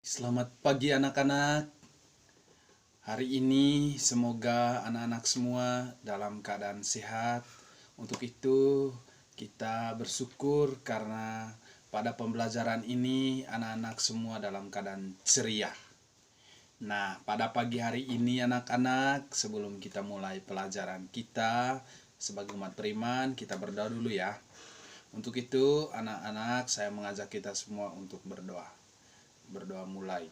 Selamat pagi anak-anak. Hari ini semoga anak-anak semua dalam keadaan sehat. Untuk itu kita bersyukur karena pada pembelajaran ini anak-anak semua dalam keadaan ceria. Nah, pada pagi hari ini anak-anak, sebelum kita mulai pelajaran kita sebagai umat beriman, kita berdoa dulu ya. Untuk itu anak-anak, saya mengajak kita semua untuk berdoa. Berdoa mulai.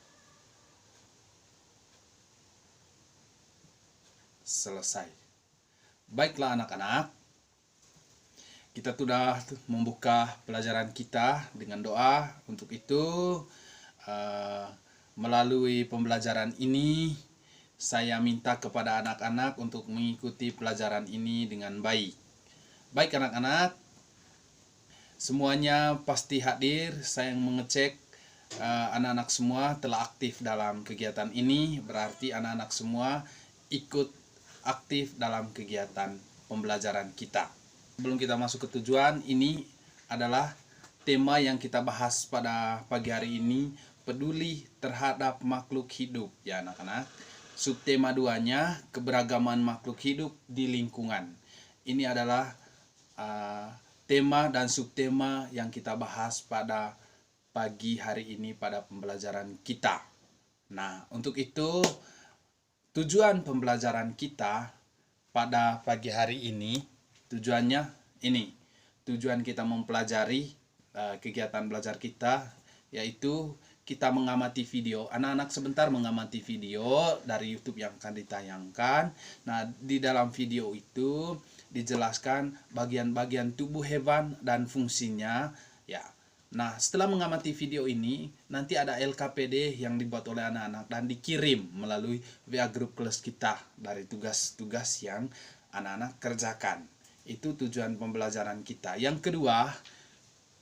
Selesai. Baiklah anak-anak, kita sudah membuka pelajaran kita dengan doa. Untuk itu melalui pembelajaran ini saya minta kepada anak-anak untuk mengikuti pelajaran ini dengan baik. Baik anak-anak, semuanya pasti hadir. Saya mengecek anak-anak semua telah aktif dalam kegiatan ini. Berarti anak-anak semua ikut aktif dalam kegiatan pembelajaran kita. Sebelum kita masuk ke tujuan, ini adalah tema yang kita bahas pada pagi hari ini, peduli terhadap makhluk hidup ya anak-anak. Subtema 2-nya, keberagaman makhluk hidup di lingkungan. Ini adalah tema dan subtema yang kita bahas pada pagi hari ini pada pembelajaran kita. Nah, untuk itu tujuan pembelajaran kita pada pagi hari ini, tujuannya ini. Tujuan kita mempelajari kegiatan belajar kita, yaitu kita mengamati video. Anak-anak sebentar mengamati video dari YouTube yang akan ditayangkan. Nah, di dalam video itu dijelaskan bagian-bagian tubuh hewan dan fungsinya, ya. Nah, setelah mengamati video ini, nanti ada LKPD yang dibuat oleh anak-anak dan dikirim melalui WA Group kelas kita dari tugas-tugas yang anak-anak kerjakan. Itu tujuan pembelajaran kita. Yang kedua,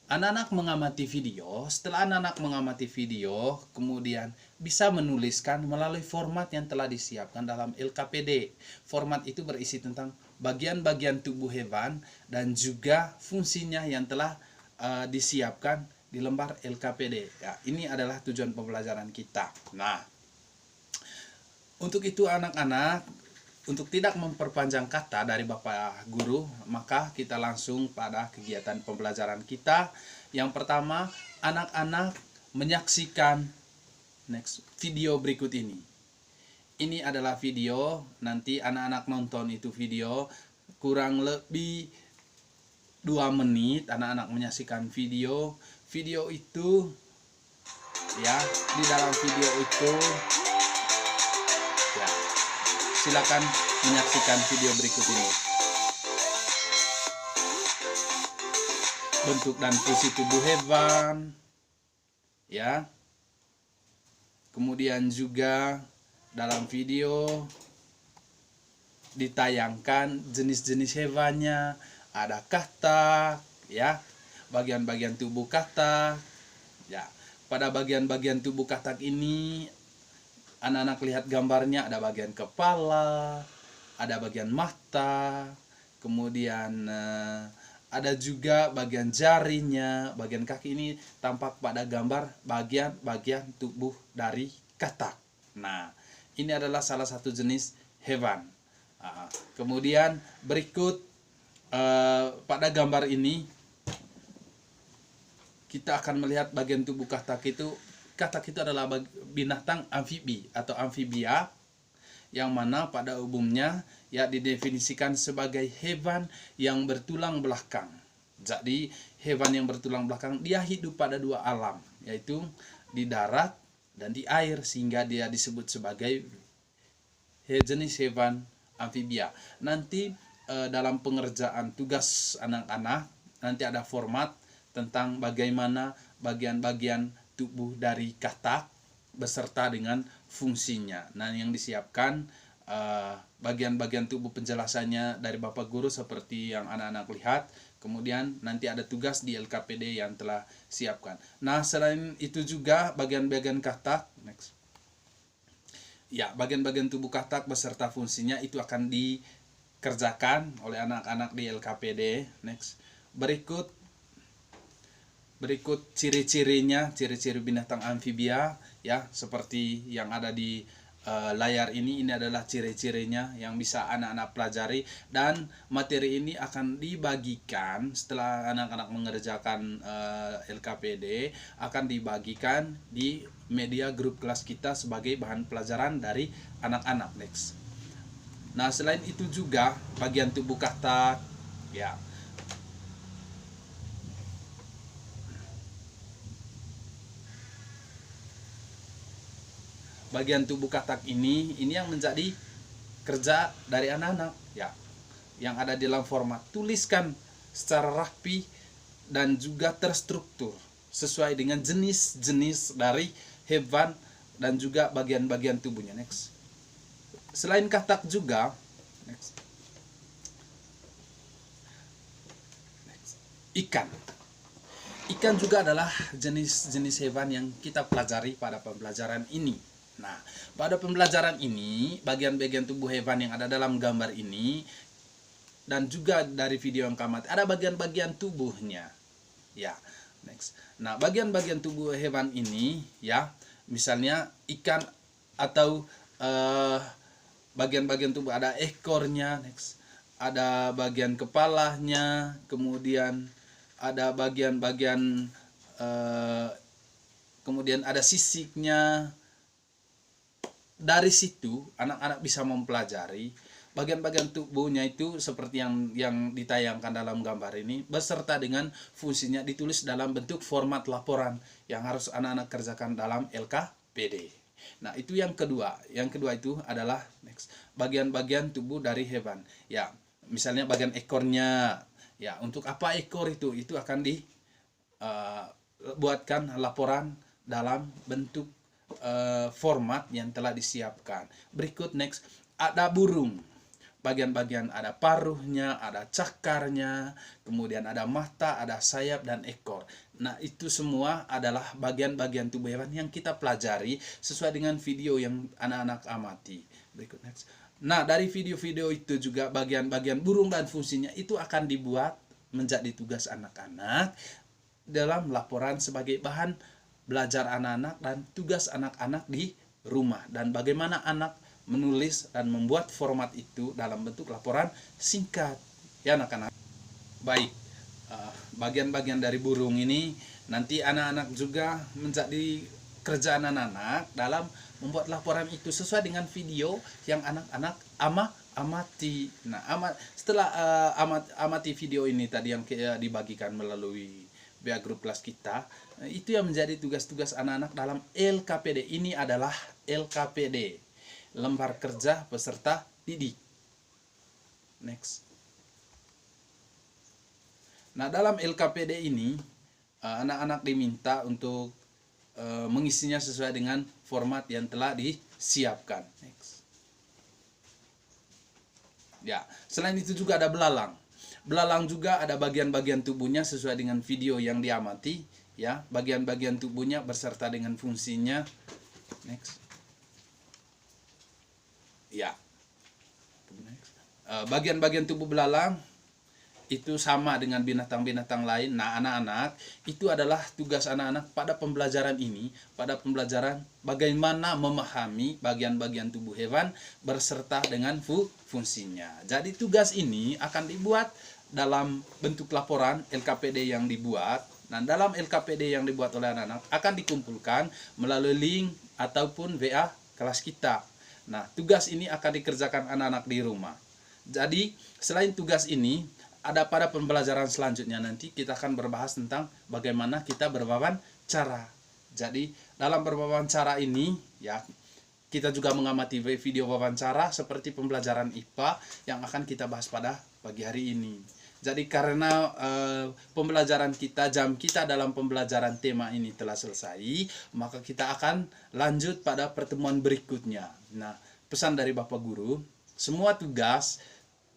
anak-anak mengamati video. Setelah anak-anak mengamati video, kemudian bisa menuliskan melalui format yang telah disiapkan dalam LKPD. Format itu berisi tentang bagian-bagian tubuh hewan dan juga fungsinya yang telah disiapkan di lembar LKPD. Ya, ini adalah tujuan pembelajaran kita. Nah, untuk itu anak-anak, untuk tidak memperpanjang kata dari Bapak Guru, maka kita langsung pada kegiatan pembelajaran kita. Yang pertama, anak-anak menyaksikan video berikut ini. Ini adalah video, nanti anak-anak nonton itu video kurang lebih 2 menit. Anak-anak menyaksikan video itu ya. Di dalam video itu ya, silakan menyaksikan video berikut ini. Bentuk dan fungsi tubuh hewan ya. Kemudian juga dalam video ditayangkan jenis-jenis hewannya. Ada katak ya, bagian-bagian tubuh katak ya. Pada bagian-bagian tubuh katak ini anak-anak lihat gambarnya, ada bagian kepala, ada bagian mata, kemudian ada juga bagian jarinya, bagian kaki. Ini tampak pada gambar bagian-bagian tubuh dari katak. Nah, ini adalah salah satu jenis hewan. Kemudian berikut pada gambar ini kita akan melihat bagian tubuh katak itu. Katak itu adalah binatang amfibi atau amfibia, yang mana pada umumnya ya didefinisikan sebagai hewan yang bertulang belakang. Jadi hewan yang bertulang belakang dia hidup pada 2 alam, yaitu di darat dan di air, sehingga dia disebut sebagai jenis hewan amfibia. Nanti dalam pengerjaan tugas anak-anak nanti ada format tentang bagaimana bagian-bagian tubuh dari katak beserta dengan fungsinya. Nah, yang disiapkan bagian-bagian tubuh penjelasannya dari Bapak Guru seperti yang anak-anak lihat. Kemudian nanti ada tugas di LKPD yang telah siapkan. Nah, selain itu juga bagian-bagian katak, ya, bagian-bagian tubuh katak beserta fungsinya itu akan dikerjakan oleh anak-anak di LKPD. Berikut berikut ciri-cirinya, ciri-ciri binatang amfibia ya, seperti yang ada di layar ini. Ini adalah ciri-cirinya yang bisa anak-anak pelajari, dan materi ini akan dibagikan setelah anak-anak mengerjakan LKPD, akan dibagikan di media grup kelas kita sebagai bahan pelajaran dari anak-anak. Next. Nah, selain itu juga bagian tubuh katak ya. Bagian tubuh katak ini yang menjadi kerja dari anak-anak ya, yang ada di dalam format. Tuliskan secara rapi dan juga terstruktur sesuai dengan jenis-jenis dari hewan dan juga bagian-bagian tubuhnya. Next. Selain katak juga, next. Ikan juga adalah jenis-jenis hewan yang kita pelajari pada pembelajaran ini. Nah, pada pembelajaran ini, bagian-bagian tubuh hewan yang ada dalam gambar ini dan juga dari video yang kamat, ada bagian-bagian tubuhnya. Ya, next. Nah, bagian-bagian tubuh hewan ini ya, misalnya ikan atau bagian-bagian tubuh, ada ekornya, next. Ada bagian kepalanya, kemudian ada bagian-bagian kemudian ada sisiknya. Dari situ anak-anak bisa mempelajari bagian-bagian tubuhnya itu seperti yang ditayangkan dalam gambar ini, beserta dengan fungsinya ditulis dalam bentuk format laporan yang harus anak-anak kerjakan dalam LKPD. Nah, itu yang kedua. Yang kedua itu adalah next, bagian-bagian tubuh dari hewan. Ya, misalnya bagian ekornya. Ya, untuk apa ekor itu? Itu akan dibuatkan laporan dalam bentuk format yang telah disiapkan. Berikut next, ada burung. Bagian-bagian ada paruhnya, ada cakarnya, kemudian ada mata, ada sayap dan ekor. Nah, itu semua adalah bagian-bagian tubuh hewan yang kita pelajari sesuai dengan video yang anak-anak amati. Berikut next. Nah, dari video-video itu juga bagian-bagian burung dan fungsinya itu akan dibuat menjadi tugas anak-anak dalam laporan sebagai bahan belajar anak-anak dan tugas anak-anak di rumah, dan bagaimana anak menulis dan membuat format itu dalam bentuk laporan singkat ya anak-anak. Baik, bagian-bagian dari burung ini nanti anak-anak juga menjadi kerjaan anak-anak dalam membuat laporan itu sesuai dengan video yang anak-anak amati. Nah, setelah amati video ini tadi yang dibagikan melalui via grup kelas kita, itu yang menjadi tugas-tugas anak-anak dalam LKPD. Ini adalah LKPD, lembar kerja peserta didik. Next. Nah, dalam LKPD ini anak-anak diminta untuk mengisinya sesuai dengan format yang telah disiapkan. Next. Ya, selain itu juga ada belalang. Belalang juga ada bagian-bagian tubuhnya sesuai dengan video yang diamati ya, bagian-bagian tubuhnya beserta dengan fungsinya. Next. Ya. Next. Bagian-bagian tubuh belalang itu sama dengan binatang-binatang lain. Nah, anak-anak, itu adalah tugas anak-anak pada pembelajaran ini, pada pembelajaran bagaimana memahami bagian-bagian tubuh hewan berserta dengan fungsinya. Jadi tugas ini akan dibuat dalam bentuk laporan LKPD yang dibuat. Nah, dalam LKPD yang dibuat oleh anak-anak akan dikumpulkan melalui link ataupun WA kelas kita. Nah, tugas ini akan dikerjakan anak-anak di rumah. Jadi, selain tugas ini, ada pada pembelajaran selanjutnya nanti kita akan berbahas tentang bagaimana kita berwawancara. Jadi, dalam berwawancara ini ya, kita juga mengamati video wawancara seperti pembelajaran IPA yang akan kita bahas pada pagi hari ini. Jadi karena pembelajaran kita, jam kita dalam pembelajaran tema ini telah selesai, maka kita akan lanjut pada pertemuan berikutnya. Nah, pesan dari Bapak Guru, semua tugas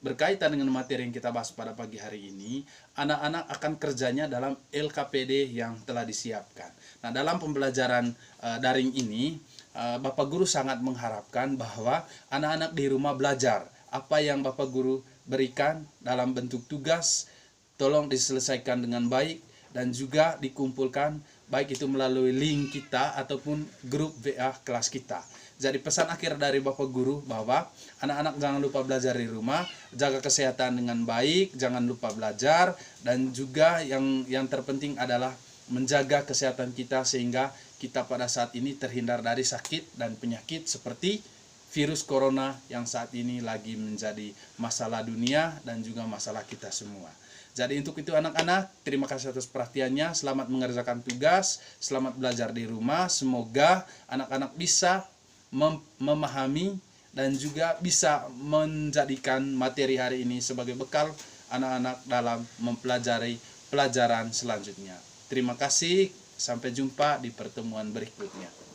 berkaitan dengan materi yang kita bahas pada pagi hari ini, anak-anak akan kerjanya dalam LKPD yang telah disiapkan. Nah, dalam pembelajaran daring ini, Bapak Guru sangat mengharapkan bahwa anak-anak di rumah belajar apa yang Bapak Guru berikan dalam bentuk tugas, tolong diselesaikan dengan baik dan juga dikumpulkan baik itu melalui link kita ataupun grup WA kelas kita. Jadi pesan akhir dari Bapak Guru bahwa anak-anak jangan lupa belajar di rumah, jaga kesehatan dengan baik, jangan lupa belajar, dan juga yang terpenting adalah menjaga kesehatan kita sehingga kita pada saat ini terhindar dari sakit dan penyakit seperti virus corona yang saat ini lagi menjadi masalah dunia dan juga masalah kita semua. Jadi untuk itu anak-anak, terima kasih atas perhatiannya, selamat mengerjakan tugas, selamat belajar di rumah, semoga anak-anak bisa memahami dan juga bisa menjadikan materi hari ini sebagai bekal anak-anak dalam mempelajari pelajaran selanjutnya. Terima kasih, sampai jumpa di pertemuan berikutnya.